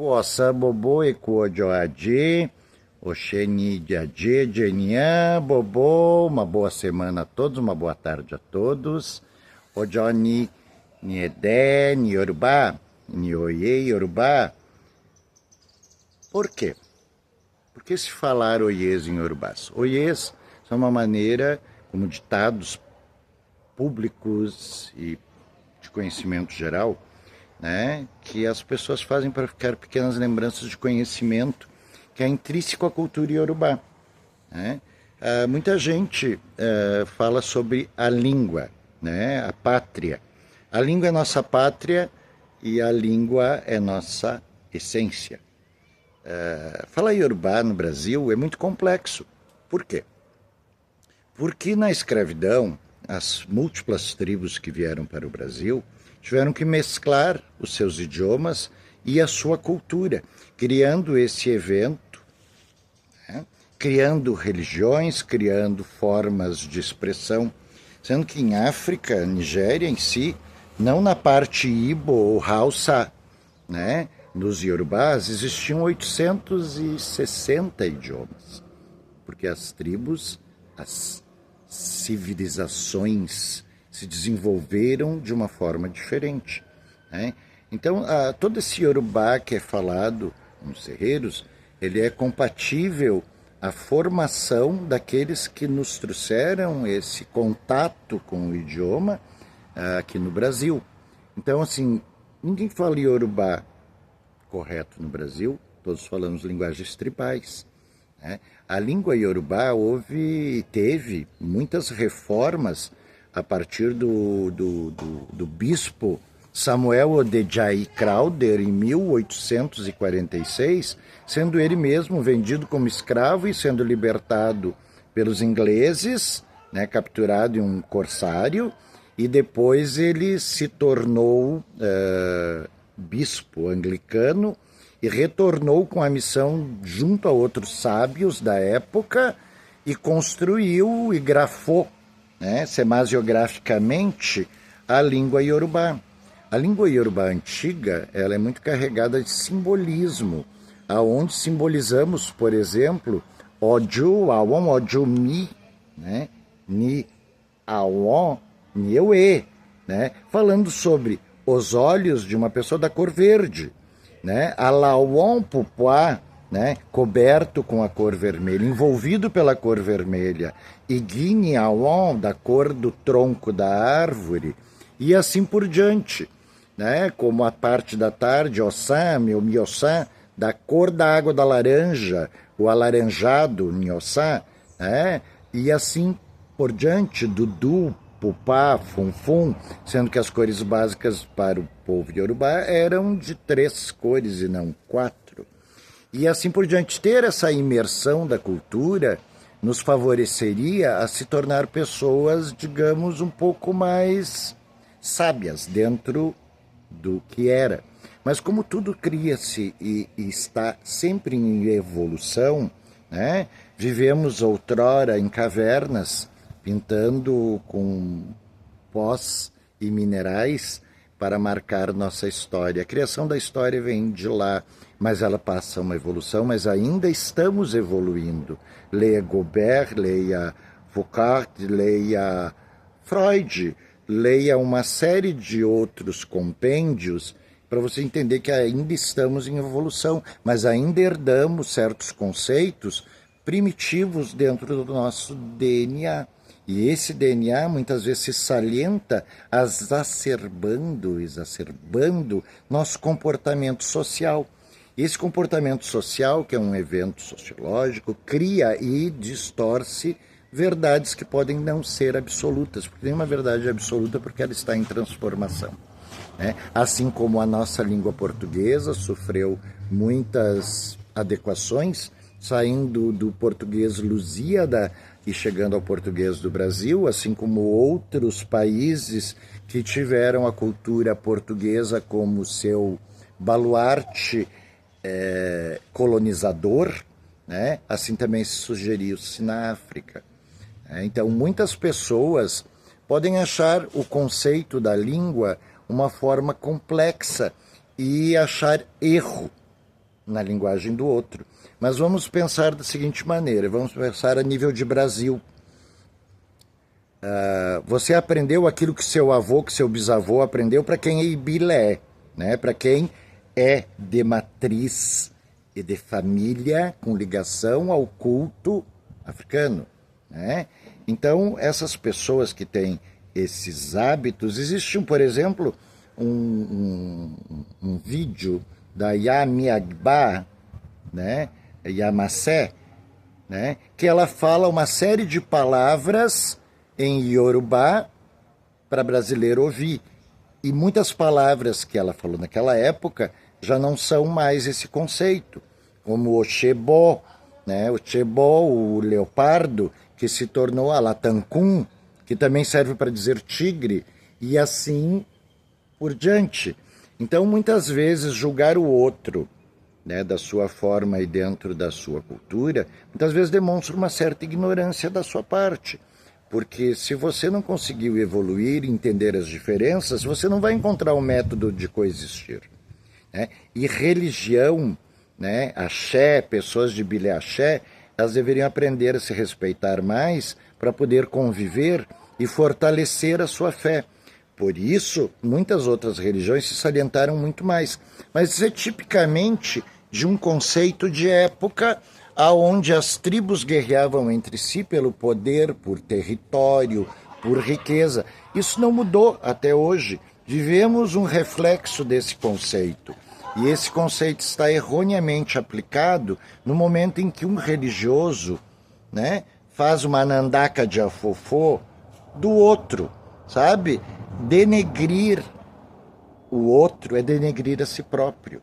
Ossa bobo e kuojoaji, oxeni diaji, jenian, bobo, uma boa semana a todos, uma boa tarde a todos. Ojoni, niedé, niorubá, nioye, yorubá. Por quê? Por que se falar oiês em yorubás? Oiês são uma maneira, como ditados públicos e de conhecimento geral, né, que as pessoas fazem para ficar pequenas lembranças de conhecimento que é intrínseco à cultura iorubá. Né? Muita gente fala sobre a língua, né, a pátria. A língua é nossa pátria e a língua é nossa essência. Falar iorubá no Brasil é muito complexo. Por quê? Porque na escravidão, as múltiplas tribos que vieram para o Brasil tiveram que mesclar os seus idiomas e a sua cultura, criando esse evento, né? Criando religiões, criando formas de expressão, sendo que em África, Nigéria em si, não na parte Ibo ou Hausa, né? Nos Yorubás existiam 860 idiomas, porque as tribos, as civilizações se desenvolveram de uma forma diferente. Né? Então, todo esse Yorubá que é falado nos terreiros, ele é compatível à formação daqueles que nos trouxeram esse contato com o idioma aqui no Brasil. Então, assim, ninguém fala Yorubá correto no Brasil, todos falamos linguagens tribais. Né? A língua Yorubá teve muitas reformas a partir do bispo Samuel Odejayi Crowther, em 1846, sendo ele mesmo vendido como escravo e sendo libertado pelos ingleses, né, capturado em um corsário, e depois ele se tornou bispo anglicano e retornou com a missão junto a outros sábios da época e construiu e grafou, né, semasiograficamente, a língua Yorubá. A língua Yorubá antiga, ela é muito carregada de simbolismo, aonde simbolizamos, por exemplo, Oju, Awon, Oju, Mi, né, Ni, Awon, Niue, né, falando sobre os olhos de uma pessoa da cor verde, né, Alawon, Pupuá, né, coberto com a cor vermelha, envolvido pela cor vermelha, e Guineawon, da cor do tronco da árvore, e assim por diante, né, como a parte da tarde, Ossam, o Miossam, da cor da água da laranja, o alaranjado, Nhossá, né, e assim por diante, Dudu, Pupá, Funfum, sendo que as cores básicas para o povo iorubá eram de 3 cores e não 4. E assim por diante, ter essa imersão da cultura nos favoreceria a se tornar pessoas, digamos, um pouco mais sábias dentro do que era. Mas como tudo cria-se e está sempre em evolução, né? Vivemos outrora em cavernas, pintando com pós e minerais para marcar nossa história. A criação da história vem de lá, mas ela passa uma evolução, mas ainda estamos evoluindo. Leia Gobert, leia Foucault, leia Freud, leia uma série de outros compêndios para você entender que ainda estamos em evolução, mas ainda herdamos certos conceitos primitivos dentro do nosso DNA. E esse DNA muitas vezes se salienta exacerbando nosso comportamento social. E esse comportamento social, que é um evento sociológico, cria e distorce verdades que podem não ser absolutas, porque nenhuma verdade é absoluta porque ela está em transformação. Né? Assim como a nossa língua portuguesa sofreu muitas adequações, saindo do português Lusíada e chegando ao português do Brasil, assim como outros países que tiveram a cultura portuguesa como seu baluarte colonizador, né? Assim também se sugeriu-se na África. Então, muitas pessoas podem achar o conceito da língua uma forma complexa e achar erro na linguagem do outro. Mas vamos pensar da seguinte maneira, vamos pensar a nível de Brasil. Você aprendeu aquilo que seu avô, que seu bisavô aprendeu para quem é Ibilé, né? Para quem é de matriz e de família com ligação ao culto africano, né? Então, essas pessoas que têm esses hábitos, existe, por exemplo, um vídeo da Yami Agba, né? Yamase, né? Que ela fala uma série de palavras em Yorubá para brasileiro ouvir. E muitas palavras que ela falou naquela época já não são mais esse conceito, como o chebó, né? O chebó, o leopardo, que se tornou a latancum, que também serve para dizer tigre, e assim por diante. Então, muitas vezes, julgar o outro, né, da sua forma e dentro da sua cultura, muitas vezes demonstra uma certa ignorância da sua parte. Porque se você não conseguiu evoluir e entender as diferenças, você não vai encontrar um método de coexistir, né? E religião, né, axé, pessoas de bilé axé, elas deveriam aprender a se respeitar mais para poder conviver e fortalecer a sua fé. Por isso, muitas outras religiões se salientaram muito mais. Mas isso é tipicamente de um conceito de época aonde as tribos guerreavam entre si pelo poder, por território, por riqueza. Isso não mudou até hoje. Vivemos um reflexo desse conceito. E esse conceito está erroneamente aplicado no momento em que um religioso, né, faz uma nandaca de afofô do outro, sabe? Denegrir o outro é denegrir a si próprio.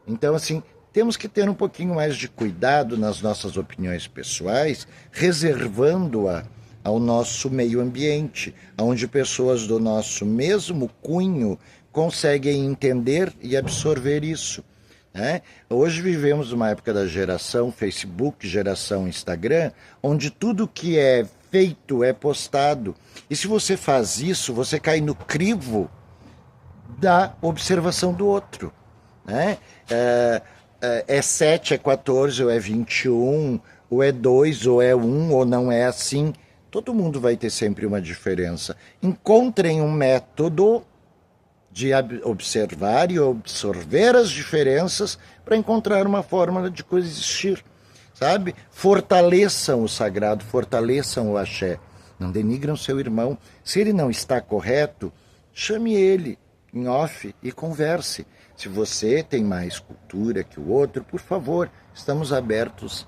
Então, assim, temos que ter um pouquinho mais de cuidado nas nossas opiniões pessoais, reservando-a ao nosso meio ambiente, onde pessoas do nosso mesmo cunho conseguem entender e absorver isso, né? Hoje vivemos uma época da geração Facebook, geração Instagram, onde tudo que é feito é postado. E se você faz isso, você cai no crivo da observação do outro, né? É 7, é 14, ou é 21, ou é 2, ou é 1, ou não é assim. Todo mundo vai ter sempre uma diferença. Encontrem um método de observar e absorver as diferenças para encontrar uma forma de coexistir, sabe? Fortaleçam o sagrado, fortaleçam o axé. Não denigram seu irmão. Se ele não está correto, chame ele em off e converse. Se você tem mais cultura que o outro, por favor, estamos abertos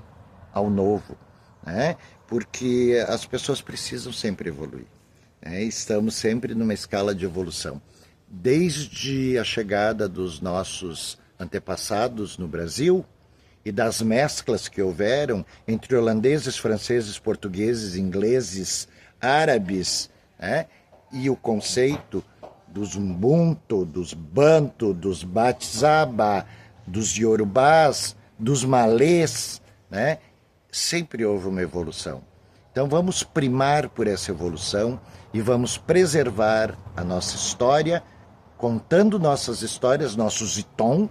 ao novo, né? Porque as pessoas precisam sempre evoluir, né? Estamos sempre numa escala de evolução. Desde a chegada dos nossos antepassados no Brasil e das mesclas que houveram entre holandeses, franceses, portugueses, ingleses, árabes, né? E o conceito dos Ubuntu, dos Bantu, dos Batzaba, dos Yorubás, dos Malês, né? Sempre houve uma evolução. Então vamos primar por essa evolução e vamos preservar a nossa história, contando nossas histórias, nossos iton,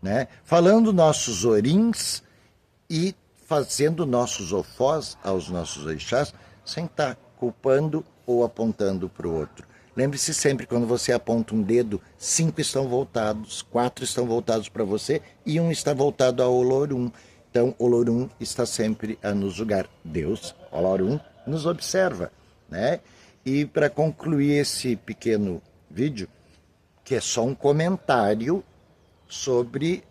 né? Falando nossos orins e fazendo nossos ofós aos nossos orixás, sem estar culpando ou apontando para o outro. Lembre-se sempre, quando você aponta um dedo, 5 estão voltados, 4 estão voltados para você e 1 está voltado ao Olorum. Então, Olorum está sempre a nos julgar. Deus, Olorum, nos observa, né? E para concluir esse pequeno vídeo, que é só um comentário sobre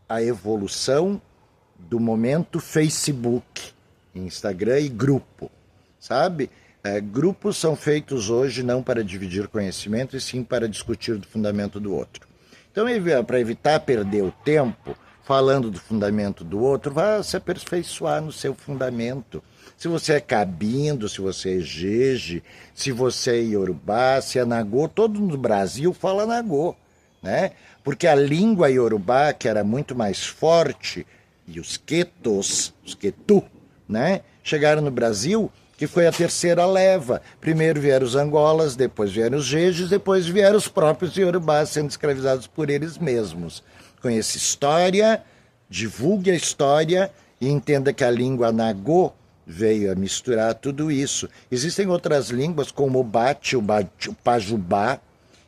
a evolução do momento Facebook, Instagram e grupo, sabe? Grupos são feitos hoje não para dividir conhecimento, e sim para discutir do fundamento do outro. Então, para evitar perder o tempo falando do fundamento do outro, vá se aperfeiçoar no seu fundamento. Se você é cabindo, se você é jeje, se você é iorubá, se é nagô, todo no Brasil fala nagô, né? Porque a língua iorubá, que era muito mais forte, e os quetos, os quetu, né, chegaram no Brasil, que foi a terceira leva. Primeiro vieram os angolas, depois vieram os jejes, depois vieram os próprios iorubás sendo escravizados por eles mesmos. conheça história, divulgue a história e entenda que a língua nagô veio a misturar tudo isso. Existem outras línguas, como o bate, o pajubá,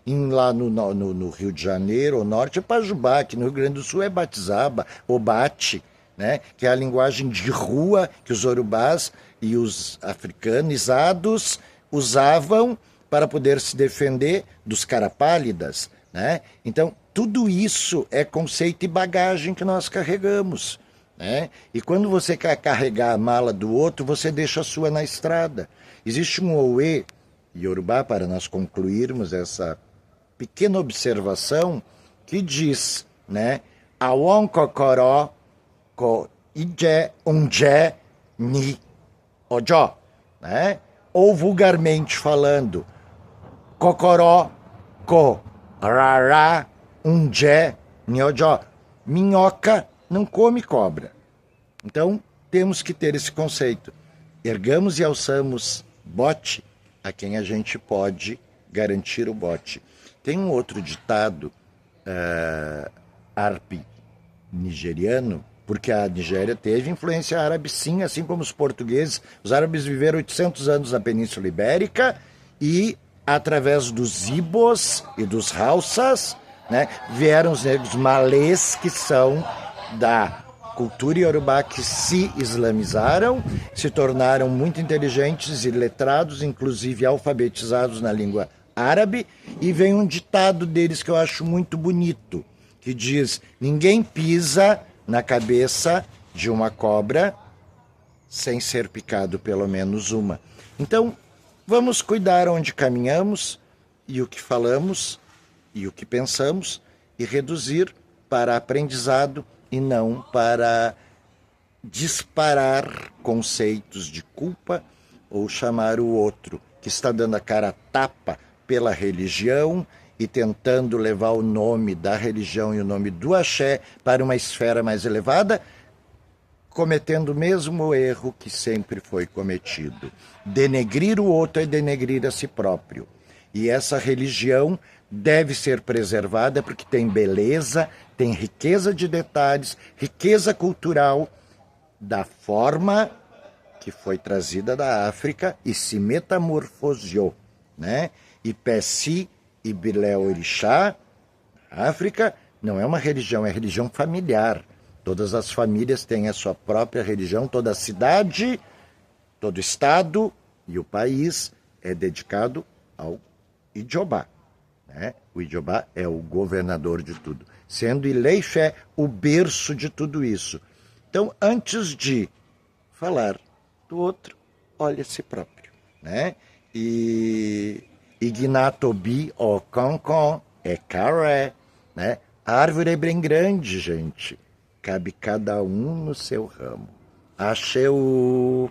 lá no Rio de Janeiro, o norte é pajubá, que no Rio Grande do Sul é batizaba, o bate, né? Que é a linguagem de rua que os urubás e os africanizados usavam para poder se defender dos carapálidas, né? Então, tudo isso é conceito e bagagem que nós carregamos, né? E quando você quer carregar a mala do outro, você deixa a sua na estrada. Existe um Oê Yorubá, para nós concluirmos essa pequena observação, que diz, né? Awon kokoró ko ije unje ni ojo, né? Ou vulgarmente falando, kokoró ko rará unje ni ojo. Minhoca não come cobra. Então, temos que ter esse conceito. Ergamos e alçamos bote a quem a gente pode garantir o bote. Tem um outro ditado árabe nigeriano, porque a Nigéria teve influência árabe sim, assim como os portugueses. Os árabes viveram 800 anos na Península Ibérica e, através dos ibos e dos hausas, né, vieram os negros malês, que são da cultura iorubá, que se islamizaram, se tornaram muito inteligentes e letrados, inclusive alfabetizados na língua árabe, e vem um ditado deles que eu acho muito bonito, que diz: ninguém pisa na cabeça de uma cobra sem ser picado pelo menos uma. Então, vamos cuidar onde caminhamos e o que falamos e o que pensamos, e reduzir para aprendizado e não para disparar conceitos de culpa ou chamar o outro que está dando a cara a tapa pela religião e tentando levar o nome da religião e o nome do axé para uma esfera mais elevada, cometendo o mesmo erro que sempre foi cometido. Denegrir o outro é denegrir a si próprio. E essa religião deve ser preservada porque tem beleza, tem riqueza de detalhes, riqueza cultural da forma que foi trazida da África e se metamorfoseou, né? E Pessi e Bilé Orixá, África, não é uma religião, é religião familiar. Todas as famílias têm a sua própria religião, toda a cidade, todo o estado e o país é dedicado ao Ijobá, né? O Ijobá é o governador de tudo, sendo Ilé-Ifé o berço de tudo isso. Então, antes de falar do outro, olha a si próprio, né? E Ignatobi o Concon é caré, né? A árvore é bem grande, gente. Cabe cada um no seu ramo. Achei o